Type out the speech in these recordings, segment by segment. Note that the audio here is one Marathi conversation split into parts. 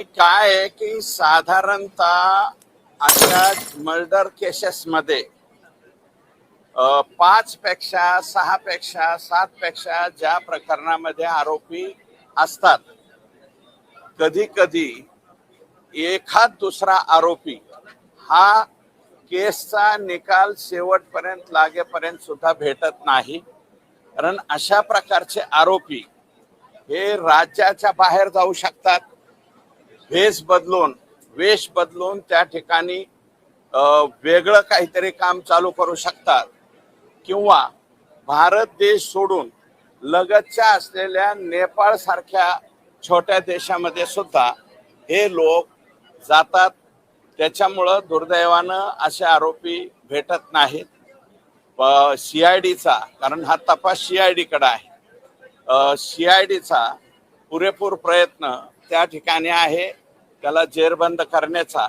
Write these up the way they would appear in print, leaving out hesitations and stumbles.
काय आहे की साधारणतः अशा मर्डर केसेसमध्ये 5 पेक्षा 6 पेक्षा 7 पेक्षा ज्या प्रकरणामध्ये आरोपी असतात, कधी कधी एखाद दुसरा आरोपी हा केसचा निकाल शेवटपर्यंत लागेपर्यंत सुद्धा भेटत नाही. कारण अशा प्रकारचे आरोपी हे राज्याच्या बाहेर जाऊ शकतात, वेश बदलून त्या ठिकाणी वेगळं काहीतरी काम चालू करू शकतात, किंवा भारत देश सोडून लगतच्या असलेल्या नेपाळ सारख्या छोट्या देशामध्ये सुद्धा हे लोक जातात. त्याच्यामुळं दुर्दैवानं असे आरोपी भेटत नाहीत. CIDचा, कारण हा तपास CID कडे आहे, CIDचा पुरेपूर प्रयत्न त्या ठिकाणी आहे त्याला जेरबंद करण्याचा,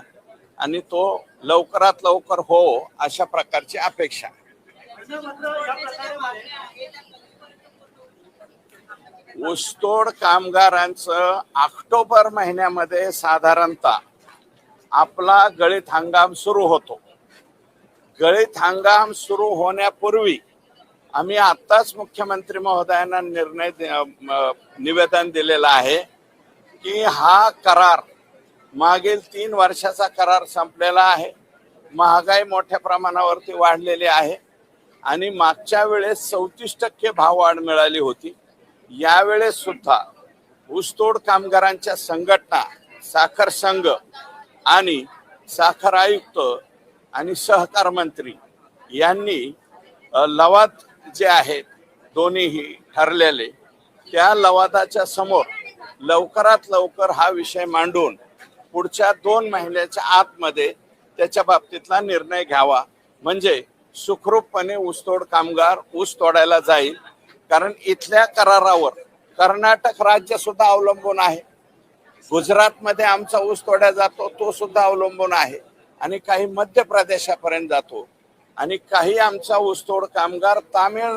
आणि तो लवकरात लवकर हो अशा प्रकारची अपेक्षा. ऊसतोड कामगारांचं ऑक्टोबर महिन्यामध्ये साधारणतः आपला गळीत हंगाम सुरू होतो. गळीत हंगाम सुरू होण्यापूर्वी आम्ही आत्ताच मुख्यमंत्री महोदयांना निवेदन दिलेलं आहे की हा करार मागील 3 वर्षाचा करार संपलेला आहे. महागाई मोठ्या प्रमाणावरती वाढलेली आहे आणि मागच्या वेळेस 34% भाववाढ मिळाली होती. यावेळेस सुद्धा ऊसतोड कामगारांच्या संघटना, साखर संघ आणि साखर आयुक्त आणि सहकार मंत्री यांनी लवाद जे आहेत दोन्हीही ठरलेले, त्या लवादाच्या समोर लवकरात लवकर हा विषय मांडून पुढच्या 2 महिन्याच्या आतमध्ये त्याच्या बाबतीतला निर्णय घ्यावा, म्हणजे सुखरूपपणे ऊसतोड कामगार ऊस तोडायला जाईल. कारण इथल्या करारावर कर्नाटक राज्य सुद्धा अवलंबून आहे, गुजरातमध्ये आमचा ऊस तोड्या जातो तो सुद्धा अवलंबून आहे, आणि काही मध्य प्रदेशापर्यंत जातो, आणि काही आमचा ऊसतोड कामगार तामिळनाडू